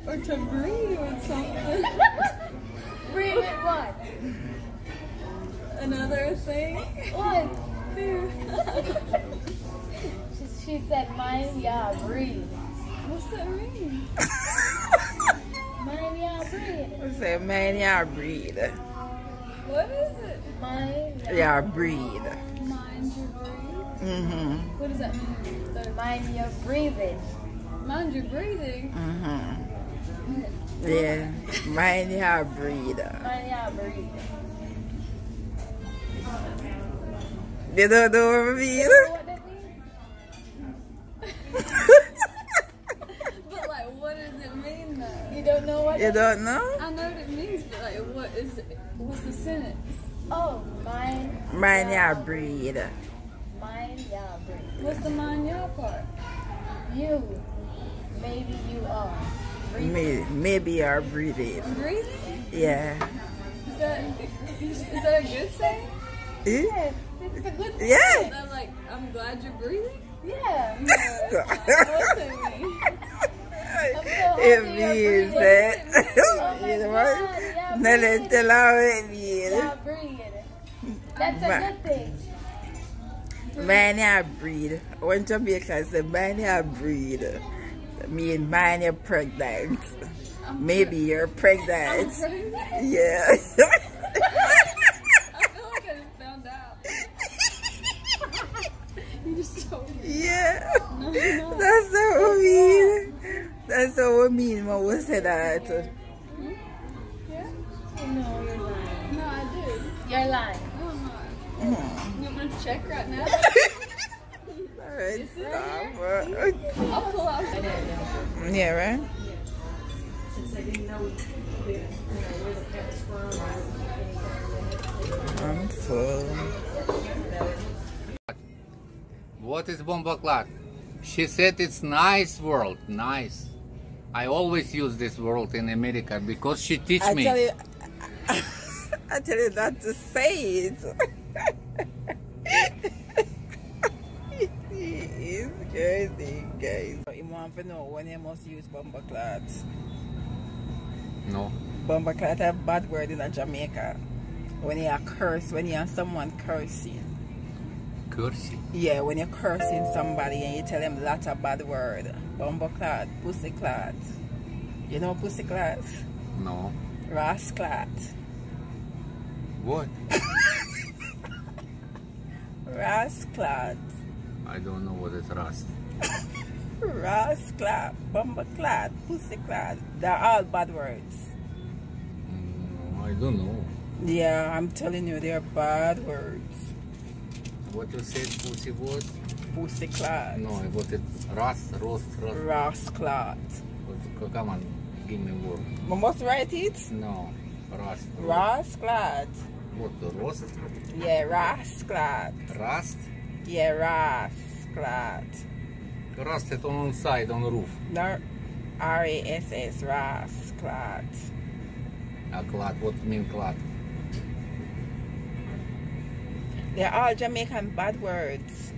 Or to breathe with something. Breathe with what? Another thing. What? She said, mind ya breathe. What's that mean? Mind ya breathe. I say, man, y'all breathe. What is it? Mind Y'all breathe. Mind your breathe. Mm-hmm. What does that mean? Mind your breathing. Mind your breathing. Mm-hmm. Yeah, mind y'all breathe. Mind ya breathe. You don't know what I mean? You know what that means? But like, what does it mean though? You don't know what You that don't know? I know what it means, but like, what is it? What's the sentence? Oh, mind. Mind y'all breathe. Mind ya breathe. What's the mind your part? You. Maybe you are. Breathing. Maybe you're breathing. Breathing? Yeah. Is that a good saying? Eh? Yes, it's a good thing. Yeah. I'm like, I'm glad you're breathing? Yeah. No, it's not. What's it mean? I'm so It happy you're means breathing. that. Oh my You know God, what? yeah, No, let's breathe. tell how it means. Yeah, breathe. That's a good thing. Man, you breathe. When Jamaica say, man, you breathe. I mean, man, you're pregnant. Maybe you're pregnant. I'm pregnant? Yeah. I feel like I just found out. You just told me. Yeah. No. That's what we mean. That's what we mean when we say that. Yeah? No, you're lying. No, I did. You're lying. No, I'm not. Mm. You want to check right now? Alright, stop. I'll pull out. Yeah, right? I'm full. What is bomba clat? She said it's nice word, nice. I always use this word in America because she teach me. I tell you not to say it. It's crazy, guys. You want to know when you must use bomba clots. No. Bomba clot is a bad word in Jamaica. When you are curse, when you are someone cursing. Cursing? Yeah, when you're cursing somebody and you tell them lots of bad word. Bomba clot, pussy clot. You know pussy clot? No. Ras clot. What? Ras clot. I don't know what is rust. Ras clot, bomba clot, pussy clot. They're all bad words. I don't know. Yeah, I'm telling you, they're bad words. What you said, pussy what? Pussy clot. No, what it rust, roast. Ras clot. Come on, give me word. We must write it? No, rust. Ras clot. What, roast? Yeah, ras clot. Rust? Yeah, ras clot. Rust it on side, on roof. No, R-A-S-S, ras clot. A clat, what mean clat? They're all Jamaican bad words.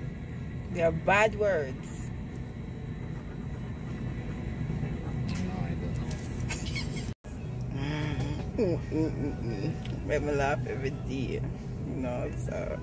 They're bad words. No, I don't know. Make me laugh every day. You know, so.